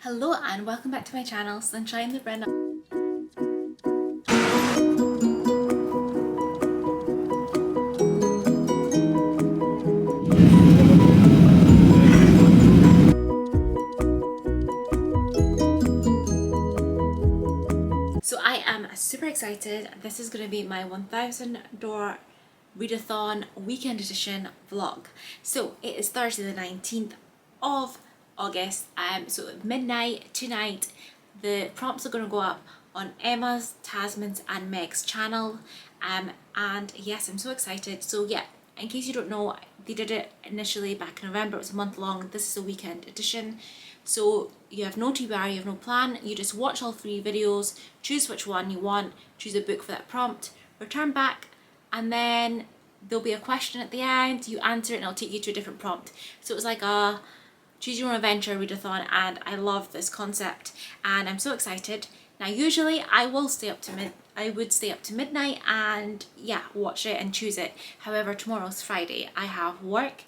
Hello and welcome back to my channel, Sunshine the Brenna. So I am super excited. This is going to be my 1000 door readathon weekend edition vlog. So it is Thursday the 19th of August. So at midnight tonight the prompts are going to go up on Emma's, Tasman's and Meg's channel. And yes, I'm so excited. So yeah, in case you don't know, they did it initially back in November. It was a month long. This is a weekend edition. So you have no TBR, you have no plan, you just watch all 3 videos, choose which one you want, choose a book for that prompt, return back, and then there'll be a question at the end, you answer it and it'll take you to a different prompt. So it's like a choose your own adventure readathon, and I love this concept and I'm so excited. Now usually I would stay up to midnight and yeah, watch it and choose it. However, tomorrow's Friday, I have work.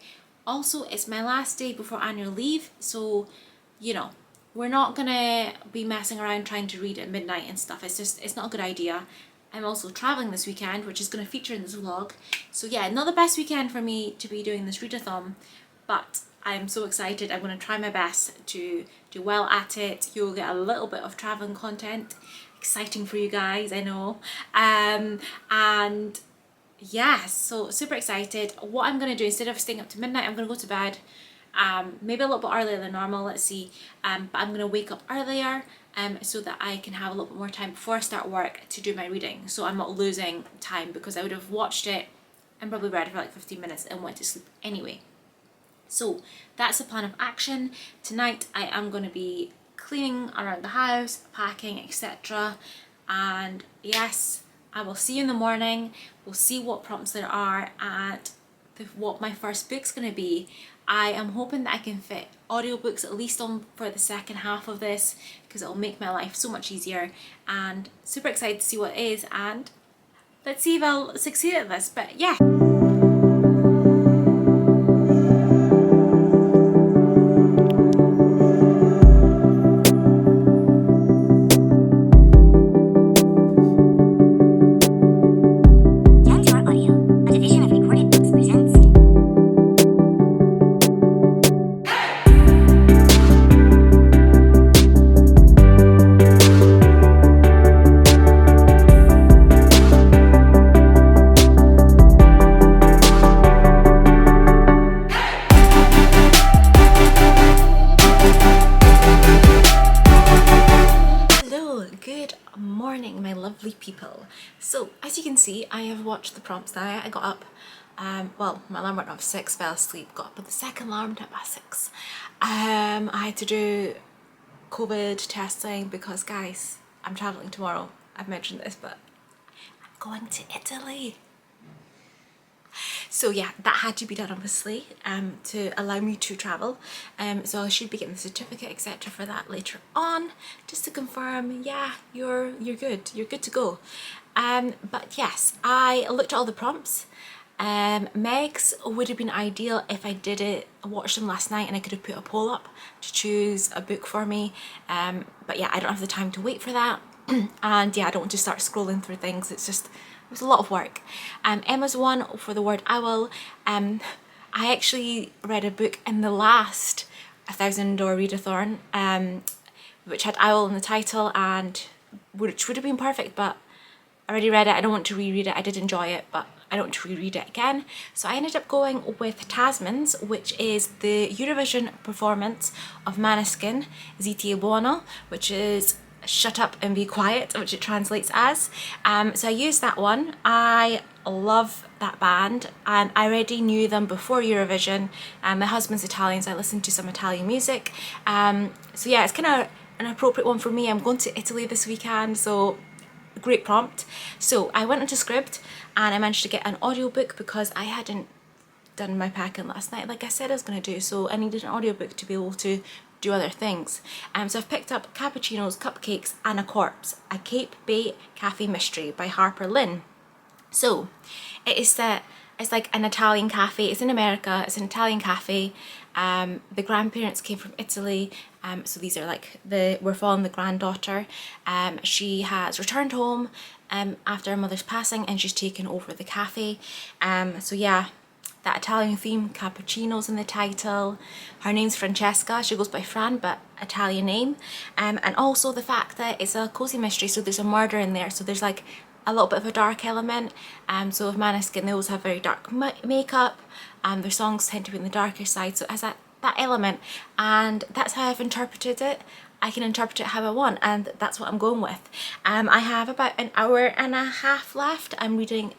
Also, it's my last day before annual leave, so you know, we're not gonna be messing around trying to read at midnight and stuff. It's not a good idea. I'm also traveling this weekend, which is gonna feature in this vlog. So yeah, not the best weekend for me to be doing this readathon, but I'm so excited. I'm gonna try my best to do well at it. You'll get a little bit of traveling content. Exciting for you guys, I know. And yes, so super excited. What I'm gonna do, instead of staying up to midnight, I'm gonna go to bed. Maybe a little bit earlier than normal, let's see, but I'm going to wake up earlier so that I can have a little bit more time before I start work to do my reading, so I'm not losing time, because I would have watched it and probably read for like 15 minutes and went to sleep anyway. So that's the plan of action. Tonight I am going to be cleaning around the house, packing, etc. And yes, I will see you in the morning. We'll see what prompts there are and what my first book's going to be. I am hoping that I can fit audiobooks at least on for the second half of this, because it'll make my life so much easier, and super excited to see what it is, and let's see if I'll succeed at this. But yeah. Morning, my lovely people. So as you can see, I have watched the prompts now. I got up, well, my alarm went off 6, fell asleep, got up at the second alarm at 6. I had to do COVID testing because guys, I'm traveling tomorrow. I've mentioned this, but I'm going to Italy. So yeah, that had to be done obviously to allow me to travel. So I should be getting the certificate etc for that later on, just to confirm, yeah, you're good to go. But yes, I looked at all the prompts. Meg's would have been ideal if I watched them last night and I could have put a poll up to choose a book for me. But yeah, I don't have the time to wait for that. And yeah, I don't want to start scrolling through things. It was a lot of work. Emma's one for The Word Owl. I actually read a book in the last 1000 door readathon, which had owl in the title, and which would have been perfect, but I already read it. I don't want to reread it. I did enjoy it, but I don't want to reread it again. So I ended up going with Tasman's, which is the Eurovision performance of Maneskin, Zitti e Buono, which is Shut Up and Be Quiet, which it translates as. So I used that one. I love that band and I already knew them before Eurovision. My husband's Italian, so I listened to some Italian music. So yeah, it's kind of an appropriate one for me. I'm going to Italy this weekend, so great prompt. So I went into Scribd and I managed to get an audiobook because I hadn't done my packing last night like I said I was going to do, so I needed an audiobook to be able to do other things. So I've picked up Cappuccinos, Cupcakes and a Corpse, a Cape Bay Cafe Mystery by Harper Lynn. So it's like an Italian cafe. It's in America. It's an Italian cafe. The grandparents came from Italy So these are like we're following the granddaughter. She has returned home after her mother's passing, and she's taken over the cafe. So yeah, that Italian theme, cappuccino's in the title. Her name's Francesca, she goes by Fran, but Italian name. And also the fact that it's a cozy mystery, so there's a murder in there, so there's like a little bit of a dark element. So with Maneskin, they always have very dark makeup. Their songs tend to be on the darker side, so it has that element, and that's how I've interpreted it. I can interpret it how I want, and that's what I'm going with. I have about an hour and a half left. I'm reading,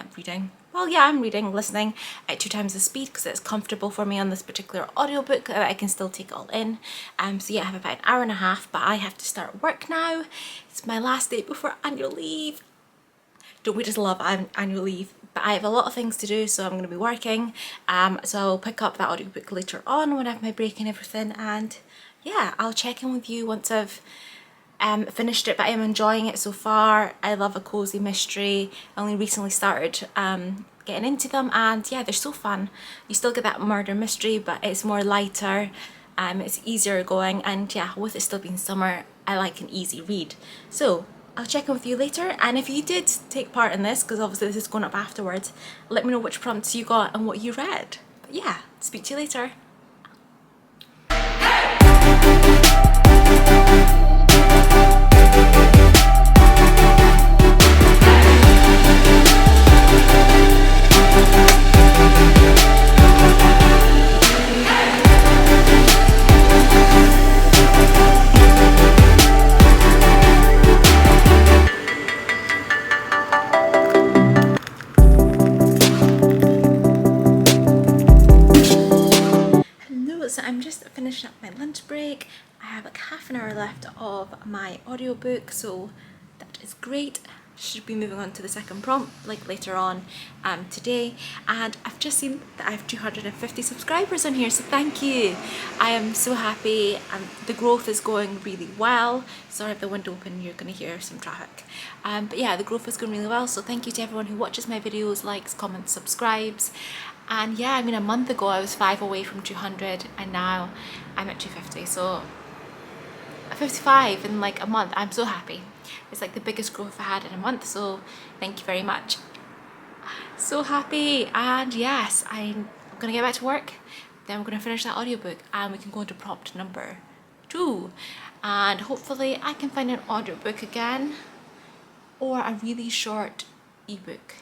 listening at 2 times the speed because it's comfortable for me on this particular audiobook that I can still take it all in. So yeah, I have about an hour and a half, but I have to start work now. It's my last day before annual leave. Don't we just love annual leave? But I have a lot of things to do, so I'm going to be working. So I'll pick up that audiobook later on when I have my break and everything, and yeah, I'll check in with you once I've finished it, but I'm enjoying it so far. I love a cozy mystery. I only recently started getting into them, and yeah, they're so fun. You still get that murder mystery, but it's more lighter. It's easier going, and yeah, with it still being summer, I like an easy read. So I'll check in with you later, and if you did take part in this, because obviously this is going up afterwards, let me know which prompts you got and what you read. But yeah, speak to you later. So I'm just finishing up my lunch break. I have like half an hour left of my audiobook, so that is great. Should be moving on to the second prompt like later on today, and I've just seen that I have 250 subscribers on here, so thank you. I am so happy, and the growth is going really well. Sorry if the window open, you're gonna hear some traffic, but yeah, the growth is going really well, so thank you to everyone who watches my videos, likes, comments, subscribes. And yeah, I mean, a month ago I was 5 away from 200, and now I'm at 250, so 55 in like a month. I'm so happy. It's like the biggest growth I had in a month, so thank you very much. So happy. And yes, I'm gonna get back to work, then I'm gonna finish that audiobook, and we can go into prompt number 2, and hopefully I can find an audiobook again or a really short ebook,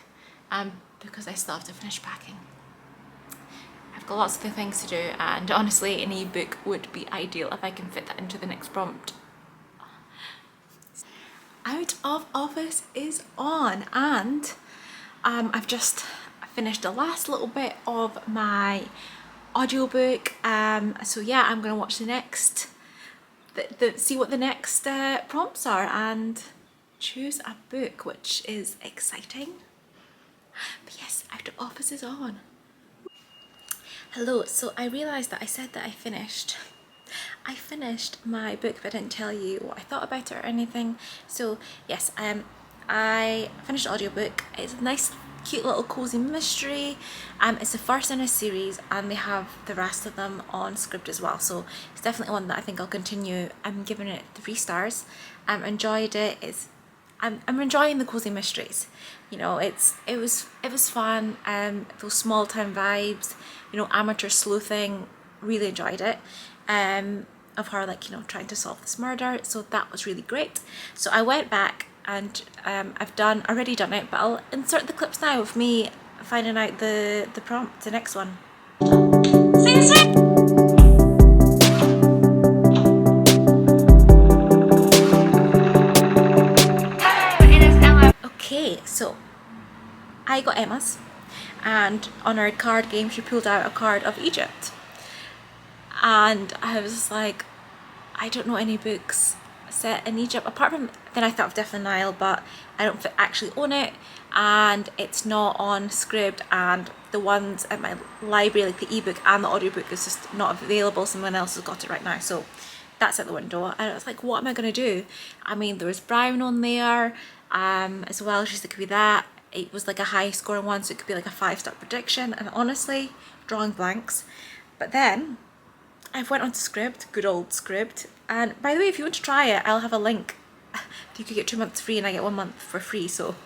because I still have to finish packing. I've got lots of other things to do, and honestly an ebook would be ideal if I can fit that into the next prompt. Out of Office is on, and I've just finished the last little bit of my audiobook. So yeah, I'm gonna watch the next see what the next prompts are and choose a book, which is exciting. But yes, Out of Office is on. Hello, so I realised that I said that I finished my book, but I didn't tell you what I thought about it or anything. So yes, I finished the audiobook. It's a nice cute little cozy mystery. It's the first in a series, and they have the rest of them on script as well, so it's definitely one that I think I'll continue. I'm giving it 3 stars. Enjoyed it. I'm enjoying the cozy mysteries. You know, it was fun. Those small town vibes, you know, amateur sleuthing. Really enjoyed it. Of her, like, you know, trying to solve this murder. So that was really great. So I went back and I've already done it, but I'll insert the clips now of me finding out the prompt, the next one. Okay, so I got Emma's, and on our card game she pulled out a card of Egypt, and I was just like, I don't know any books set in Egypt apart from, then I thought of Death on the Nile, but I don't actually own it, and it's not on script, and the ones at my library, like the ebook and the audiobook, is just not available. Someone else has got it right now, so that's at the window. And I was like, what am I gonna do? I mean, there was Brown on there as well. She's like, could be that. It was like a high scoring one, so it could be like a 5-star prediction, and honestly, drawing blanks. But then I've went on to Scribd, good old Scribd, and by the way, if you want to try it, I'll have a link. You could get 2 months free and I get 1 month for free, so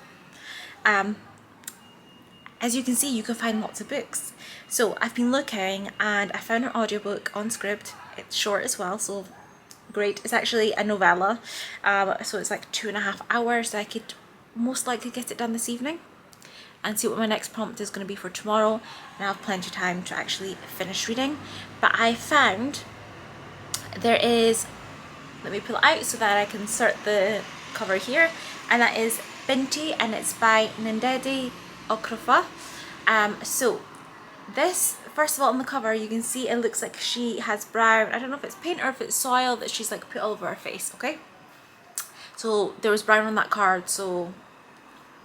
as you can see, you can find lots of books. So I've been looking and I found an audiobook on Scribd. It's short as well, so great. It's actually a novella, so it's like 2.5 hours. So I could most likely get it done this evening and see what my next prompt is going to be for tomorrow, and I'll have plenty of time to actually finish reading. But I found there is, let me pull it out so that I can insert the cover here, and that is Binti, and it's by Nindedi Okrofa. So this, first of all, on the cover you can see it looks like she has brown, I don't know if it's paint or if it's soil that she's like put all over her face, okay? So there was brown on that card, so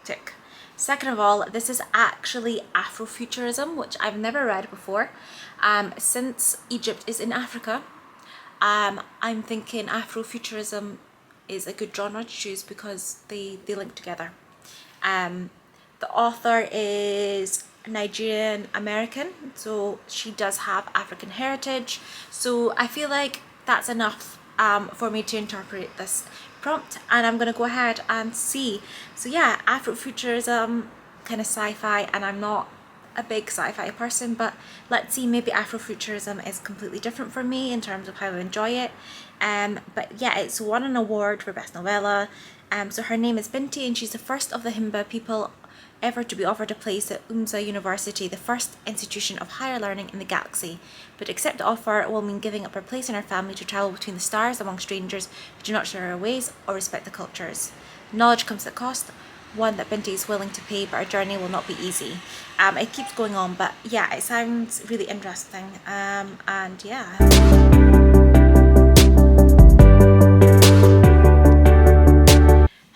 tick. Second of all, this is actually Afrofuturism, which I've never read before. Since Egypt is in Africa, I'm thinking Afrofuturism is a good genre to choose because they link together. The author is Nigerian American, so she does have African heritage, so I feel like that's enough for me to interpret this prompt, and I'm gonna go ahead and see. So yeah, Afrofuturism, kind of sci-fi, and I'm not a big sci-fi person, but let's see, maybe Afrofuturism is completely different for me in terms of how I enjoy it. But yeah, it's won an award for best novella. So her name is Binti, and she's the first of the Himba people ever to be offered a place at Umza University, the first institution of higher learning in the galaxy. But to accept the offer will mean giving up her place in her family to travel between the stars among strangers who do not share her ways or respect the cultures. Knowledge comes at a cost, one that Binti is willing to pay, but our journey will not be easy. It keeps going on, but yeah, it sounds really interesting. And yeah.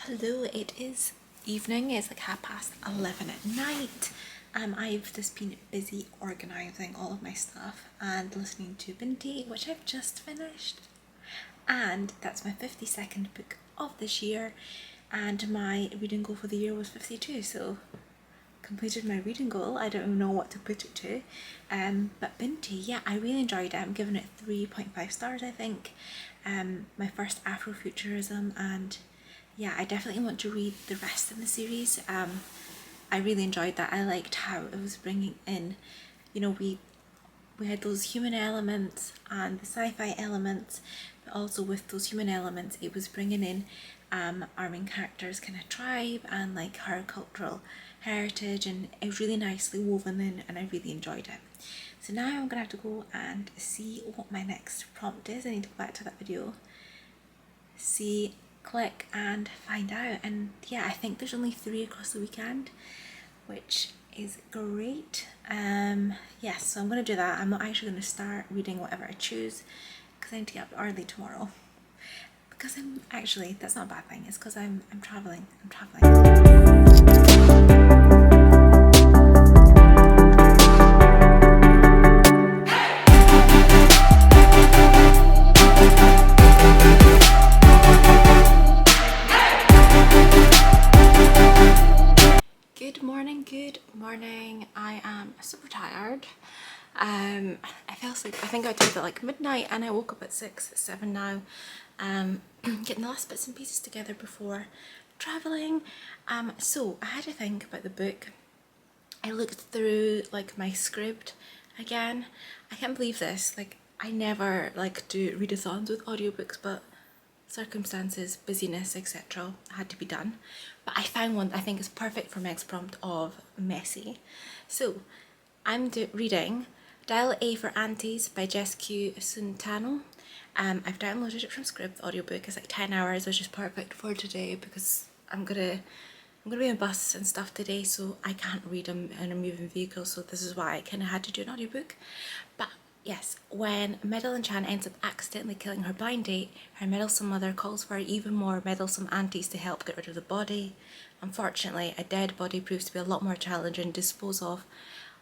Hello, it is evening. It's like 11:30 at night. I've just been busy organising all of my stuff and listening to Binti, which I've just finished. And that's my 52nd book of this year, and my reading goal for the year was 52, so completed my reading goal. I don't know what to put it to. But Binti, yeah, I really enjoyed it. I'm giving it 3.5 stars, I think. My first Afrofuturism, and yeah, I definitely want to read the rest of the series. I really enjoyed that. I liked how it was bringing in, you know, we had those human elements and the sci-fi elements, but also with those human elements it was bringing in our main character's kind of tribe and like her cultural heritage, and it was really nicely woven in, and I really enjoyed it. So now I'm gonna have to go and see what my next prompt is. I need to go back to that video, see, click and find out. And yeah, I think there's only 3 across the weekend, which is great. Yes, so I'm gonna do that. I'm not actually gonna start reading whatever I choose because I need to get up early tomorrow, because I'm actually, that's not a bad thing, it's because I'm traveling. Good morning. I am super tired. I fell asleep, I think I did at like midnight, and I woke up at 7 now. Getting the last bits and pieces together before traveling. So I had to think about the book. I looked through like my script again. I can't believe this, like I never like do readathons with audiobooks, but circumstances, busyness, etc. had to be done. But I found one that I think is perfect for Meg's prompt of messy. So I'm reading Dial A for Aunties by Jess Q. Suntano. I've downloaded it from Scribd. The audiobook is like 10 hours, which is perfect for today because I'm gonna be in bus and stuff today, so I can't read them in a moving vehicle, so this is why I kind of had to do an audiobook. But yes, when Meddlesome Chan ends up accidentally killing her blind date, her meddlesome mother calls for even more meddlesome aunties to help get rid of the body. Unfortunately, a dead body proves to be a lot more challenging to dispose of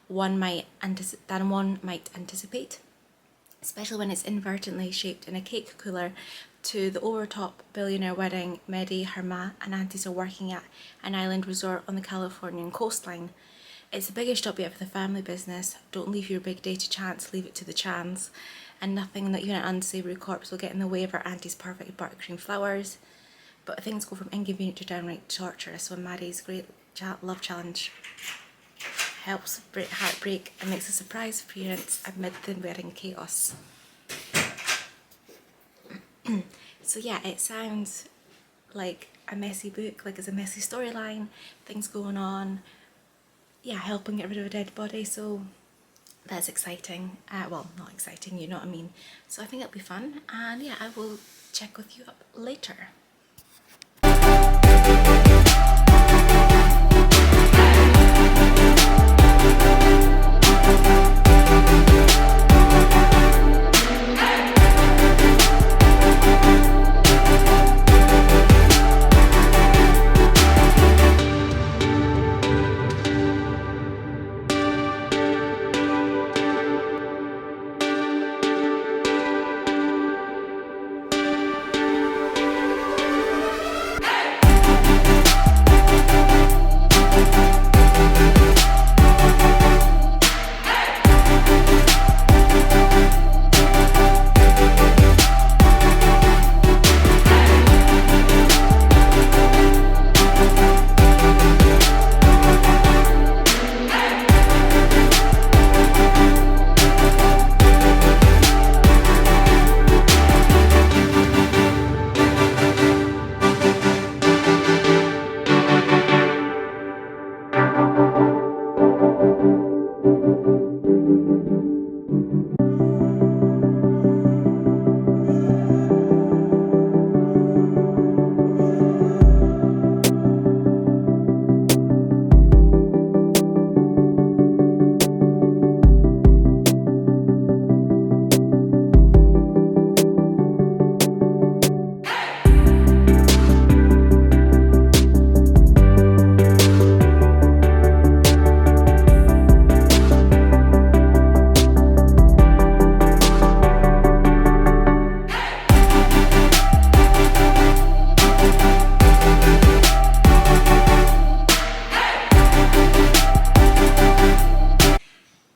than one might anticipate, especially when it's inadvertently shaped in a cake cooler. To the overtop billionaire wedding Mehdi, her ma and aunties are working at an island resort on the Californian coastline. It's the biggest job yet for the family business. Don't leave your big day to chance, leave it to the Chans. and nothing, not even an unsavoury corpse, will get in the way of our auntie's perfect buttercream flowers. But things go from inconvenient to downright torturous when Maddie's great love challenge helps break heartbreak and makes a surprise appearance amid the wedding chaos. So yeah, it sounds like a messy book, like it's a messy storyline, things going on, yeah, helping get rid of a dead body, so that's exciting. Well, not exciting, you know what I mean. So I think it'll be fun, and yeah, I will check with you up later.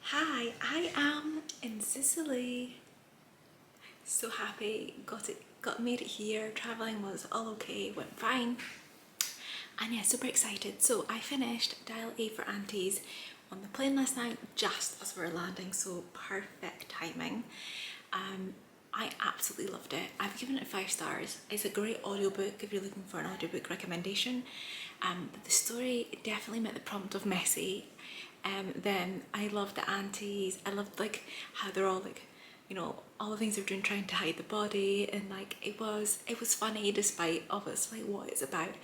Hi, I am in Sicily. So happy, made it here. Traveling was all okay, went fine. And yeah, super excited. So I finished Dial A for Aunties on the plane last night just as we were landing, so perfect timing. I absolutely loved it. I've given it 5 stars. It's a great audiobook if you're looking for an audiobook recommendation. But the story definitely met the prompt of messy. Then I loved the aunties. I loved like how they're all like, you know, all the things they're doing trying to hide the body, and like it was funny despite obviously what it's about.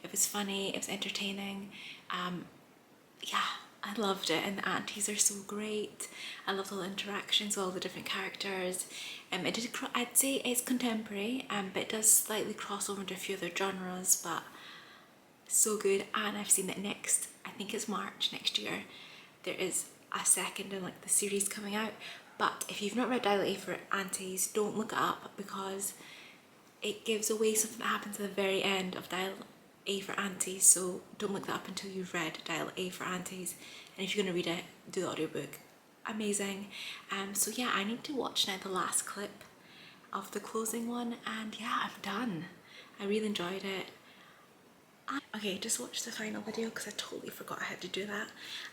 It was funny, it was entertaining. Yeah, I loved it, and the aunties are so great. I loved all the interactions with all the different characters. I'd say it's contemporary, but it does slightly cross over into a few other genres, but so good. And I've seen that next, I think it's March next year, there is a second in like the series coming out. But if you've not read Dial A for Aunties, don't look it up, because it gives away something that happens at the very end of Dial A for Aunties, so don't look that up until you've read Dial A for Aunties. And if you're going to read it, do the audiobook. Amazing. So yeah, I need to watch now the last clip of the closing one, and yeah, I'm done. I really enjoyed it. Okay, just watched the final video because I totally forgot I had to do that.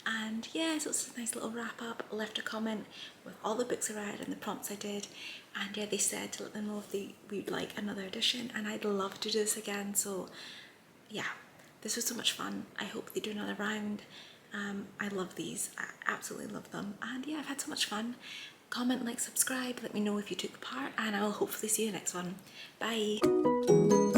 And yeah, so it's a nice little wrap up. I left a comment with all the books I read and the prompts I did, and yeah, they said to let them know if they would like another edition, and I'd love to do this again. So yeah, this was so much fun. I hope they do another round. I love these, I absolutely love them, and yeah, I've had so much fun. Comment, like, subscribe, let me know if you took part, and I will hopefully see you in the next one. Bye.